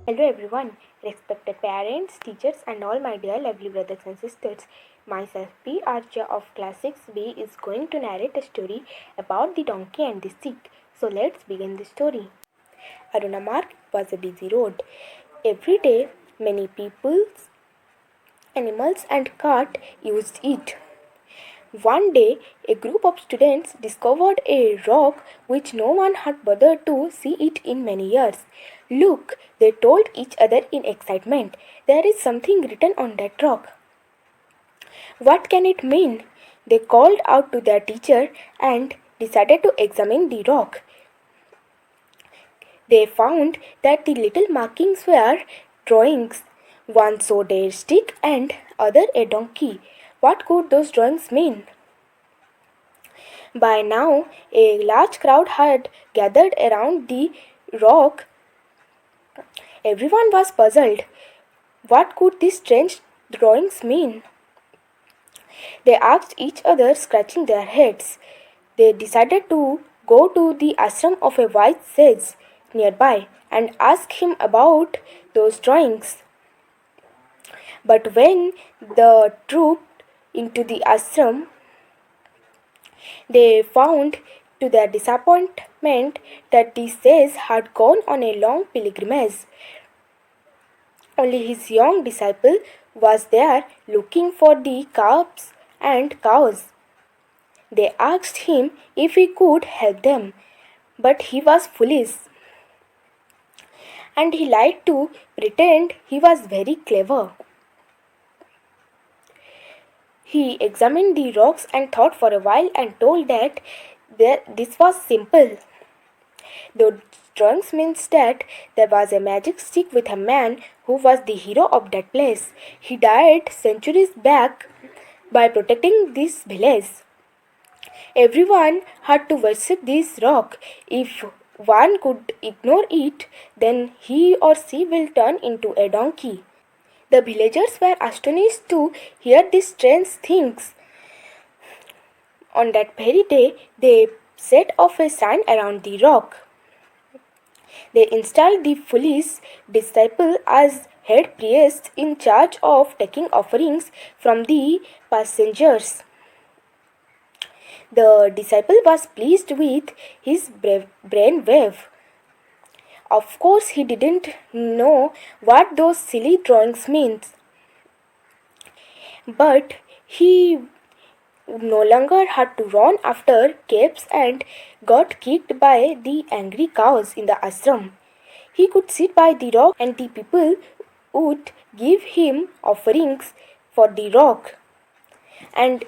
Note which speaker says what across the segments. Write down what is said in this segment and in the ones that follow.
Speaker 1: Hello everyone, respected parents, teachers and all my dear lovely brothers and sisters. Myself P. Arjya of Class 6B is going to narrate a story about the donkey and the stick. So let's begin the story. Aruna Marg was a busy road. Every day many people, animals and cart used it. One day, a group of students discovered a rock which no one had bothered to see it in many years. Look, they told each other in excitement. There is something written on that rock. What can it mean? They called out to their teacher and decided to examine the rock. They found that the little markings were drawings. One showed a stick and other a donkey. What could those drawings mean? By now, a large crowd had gathered around the rock. Everyone was puzzled. What could these strange drawings mean? They asked each other, scratching their heads. They decided to go to the ashram of a wise sage nearby and ask him about those drawings. But when they trooped into the ashram, they found to their disappointment that the sage had gone on a long pilgrimage. Only his young disciple was there looking for the calves and cows. They asked him if he could help them, but he was foolish. And he lied to pretend he was very clever. He examined the rocks and thought for a while and told that this was simple. The drawings means that there was a magic stick with a man who was the hero of that place. He died centuries back by protecting this village. Everyone had to worship this rock. If one could ignore it, then he or she will turn into a donkey. The villagers were astonished to hear these strange things. On that very day, they set off a sign around the rock. They installed the foolish disciple as head priest in charge of taking offerings from the passengers. The disciple was pleased with his brainwave. Of course, he didn't know what those silly drawings meant. But he no longer had to run after capes and got kicked by the angry cows in the ashram. He could sit by the rock and the people would give him offerings for the rock. And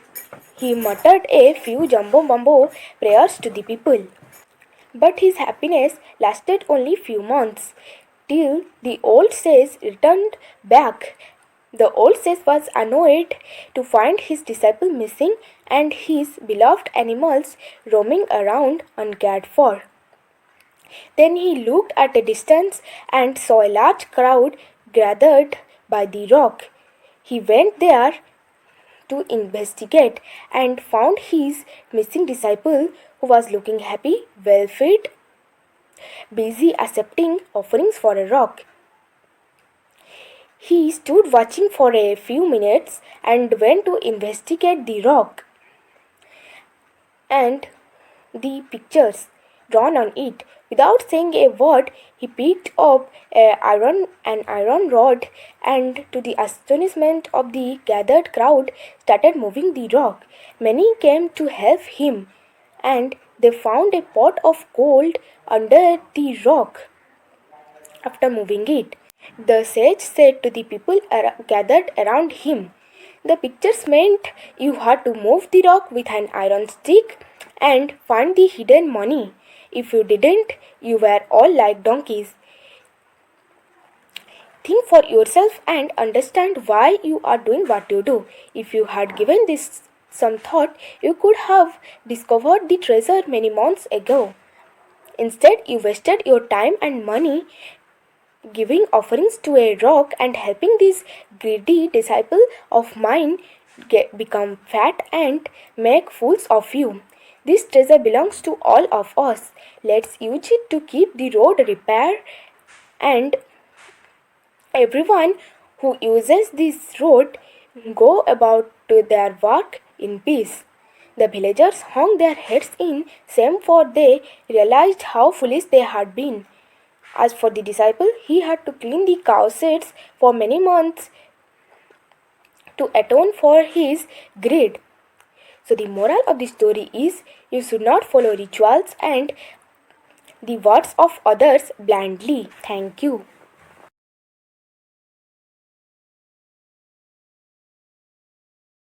Speaker 1: he muttered a few jumbo-bumbo prayers to the people. But his happiness lasted only few months, till the old sage returned back. The old sage was annoyed to find his disciple missing and his beloved animals roaming around uncared for. Then he looked at a distance and saw a large crowd gathered by the rock. He went there to investigate and found his missing disciple, who was looking happy, well fed, busy accepting offerings for a rock. He stood watching for a few minutes and went to investigate the rock and the pictures drawn on it. Without saying a word, he picked up an iron rod and, to the astonishment of the gathered crowd, started moving the rock. Many came to help him, and they found a pot of gold under the rock. After moving it, the sage said to the people gathered around him, "The pictures meant you had to move the rock with an iron stick and find the hidden money. If you didn't, you were all like donkeys. Think for yourself and understand why you are doing what you do. If you had given this some thought, you could have discovered the treasure many months ago. Instead, you wasted your time and money giving offerings to a rock and helping this greedy disciple of mine become fat and make fools of you. This treasure belongs to all of us. Let's use it to keep the road repaired and Everyone who uses this road go about to their work in peace. The villagers hung their heads in shame, for they realized how foolish they had been. As for the disciple, he had to clean the cow sheds for many months to atone for his greed. So the moral of the story is you should not follow rituals and the words of others blindly. Thank you.